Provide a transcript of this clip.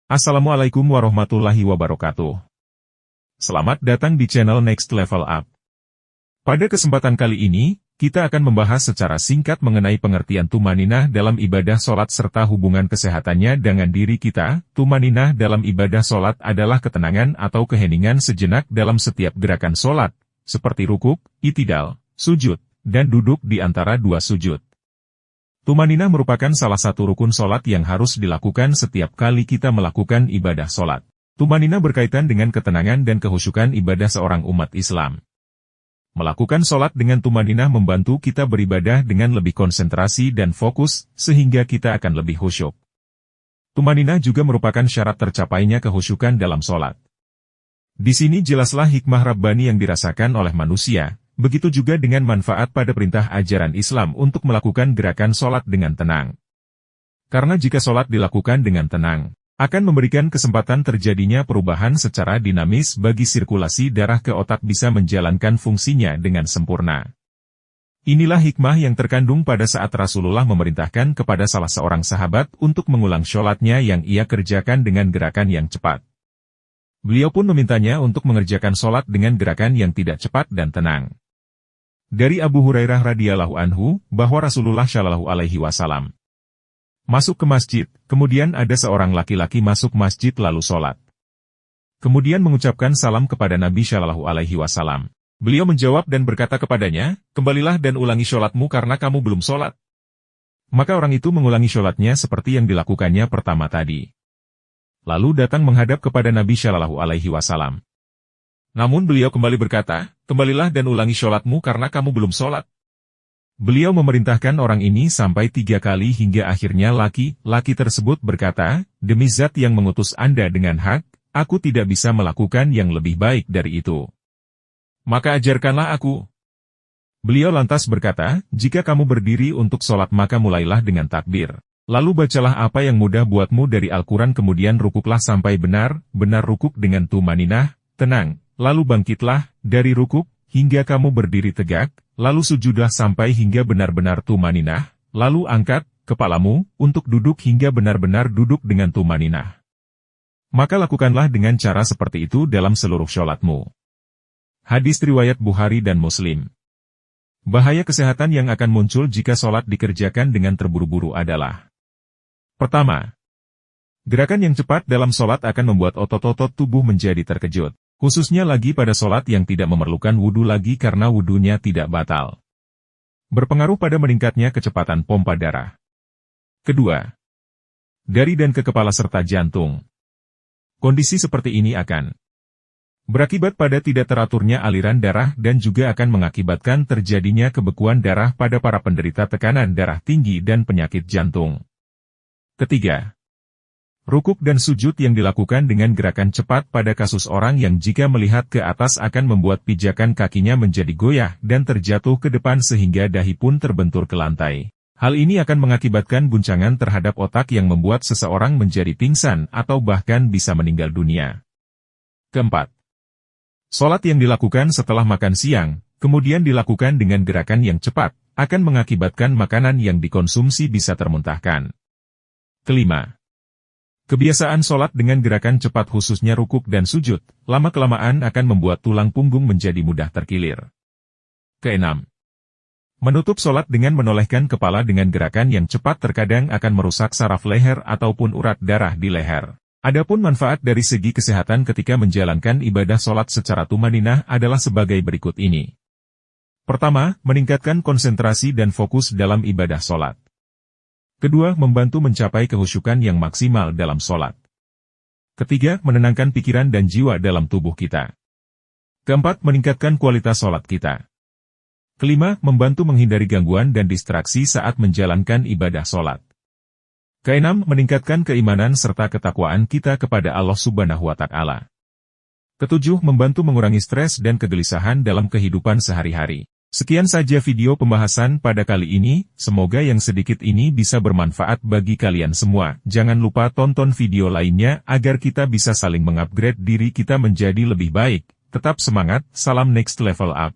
Assalamualaikum warahmatullahi wabarakatuh. Selamat datang di channel Next Level Up. Pada kesempatan kali ini, kita akan membahas secara singkat mengenai pengertian tumaninah dalam ibadah sholat serta hubungan kesehatannya dengan diri kita. Tumaninah dalam ibadah sholat adalah ketenangan atau keheningan sejenak dalam setiap gerakan sholat, seperti rukuk, i'tidal, sujud, dan duduk di antara dua sujud. Tumaninah merupakan salah satu rukun sholat yang harus dilakukan setiap kali kita melakukan ibadah sholat. Tumaninah berkaitan dengan ketenangan dan kehusyukan ibadah seorang umat Islam. Melakukan sholat dengan tumaninah membantu kita beribadah dengan lebih konsentrasi dan fokus, sehingga kita akan lebih khusyuk. Tumaninah juga merupakan syarat tercapainya kehusyukan dalam sholat. Di sini jelaslah hikmah Rabbani yang dirasakan oleh manusia. Begitu juga dengan manfaat pada perintah ajaran Islam untuk melakukan gerakan sholat dengan tenang. Karena jika sholat dilakukan dengan tenang, akan memberikan kesempatan terjadinya perubahan secara dinamis bagi sirkulasi darah ke otak bisa menjalankan fungsinya dengan sempurna. Inilah hikmah yang terkandung pada saat Rasulullah memerintahkan kepada salah seorang sahabat untuk mengulang sholatnya yang ia kerjakan dengan gerakan yang cepat. Beliau pun memintanya untuk mengerjakan sholat dengan gerakan yang tidak cepat dan tenang. Dari Abu Hurairah radhiyallahu anhu, bahwa Rasulullah shallallahu alaihi wasallam masuk ke masjid, kemudian ada seorang laki-laki masuk masjid lalu sholat. Kemudian mengucapkan salam kepada Nabi shallallahu alaihi wasallam. Beliau menjawab dan berkata kepadanya, "Kembalilah dan ulangi sholatmu karena kamu belum sholat." Maka orang itu mengulangi sholatnya seperti yang dilakukannya pertama tadi. Lalu datang menghadap kepada Nabi shallallahu alaihi wasallam. Namun beliau kembali berkata, "Kembalilah dan ulangi sholatmu karena kamu belum sholat." Beliau memerintahkan orang ini sampai 3 kali hingga akhirnya laki-laki tersebut berkata, "Demi zat yang mengutus Anda dengan hak, aku tidak bisa melakukan yang lebih baik dari itu. Maka ajarkanlah aku." Beliau lantas berkata, "Jika kamu berdiri untuk sholat maka mulailah dengan takbir. Lalu bacalah apa yang mudah buatmu dari Al-Quran kemudian rukuklah sampai benar-benar rukuk dengan tumaninah, tenang. Lalu bangkitlah dari rukuk, hingga kamu berdiri tegak, lalu sujudlah sampai hingga benar-benar tumaninah, lalu angkat kepalamu untuk duduk hingga benar-benar duduk dengan tumaninah. Maka lakukanlah dengan cara seperti itu dalam seluruh sholatmu." Hadis riwayat Bukhari dan Muslim. Bahaya kesehatan yang akan muncul jika sholat dikerjakan dengan terburu-buru adalah: pertama, gerakan yang cepat dalam sholat akan membuat otot-otot tubuh menjadi terkejut. Khususnya lagi pada sholat yang tidak memerlukan wudhu lagi karena wudhunya tidak batal. Berpengaruh pada meningkatnya kecepatan pompa darah. Kedua, dari dan ke kepala serta jantung. Kondisi seperti ini akan berakibat pada tidak teraturnya aliran darah dan juga akan mengakibatkan terjadinya kebekuan darah pada para penderita tekanan darah tinggi dan penyakit jantung. Ketiga, rukuk dan sujud yang dilakukan dengan gerakan cepat pada kasus orang yang jika melihat ke atas akan membuat pijakan kakinya menjadi goyah dan terjatuh ke depan sehingga dahi pun terbentur ke lantai. Hal ini akan mengakibatkan guncangan terhadap otak yang membuat seseorang menjadi pingsan atau bahkan bisa meninggal dunia. Keempat, sholat yang dilakukan setelah makan siang, kemudian dilakukan dengan gerakan yang cepat, akan mengakibatkan makanan yang dikonsumsi bisa termuntahkan. Kelima, kebiasaan sholat dengan gerakan cepat khususnya rukuk dan sujud, lama-kelamaan akan membuat tulang punggung menjadi mudah terkilir. Keenam, menutup sholat dengan menolehkan kepala dengan gerakan yang cepat terkadang akan merusak saraf leher ataupun urat darah di leher. Adapun manfaat dari segi kesehatan ketika menjalankan ibadah sholat secara tumaninah adalah sebagai berikut ini. Pertama, meningkatkan konsentrasi dan fokus dalam ibadah sholat. Kedua, membantu mencapai kehusyukan yang maksimal dalam sholat. Ketiga, menenangkan pikiran dan jiwa dalam tubuh kita. Keempat, meningkatkan kualitas sholat kita. Kelima, membantu menghindari gangguan dan distraksi saat menjalankan ibadah sholat. Keenam, meningkatkan keimanan serta ketakwaan kita kepada Allah Subhanahu wa Ta'ala. Ketujuh, membantu mengurangi stres dan kegelisahan dalam kehidupan sehari-hari. Sekian saja video pembahasan pada kali ini, semoga yang sedikit ini bisa bermanfaat bagi kalian semua. Jangan lupa tonton video lainnya agar kita bisa saling mengupgrade diri kita menjadi lebih baik. Tetap semangat, salam Next Level Up.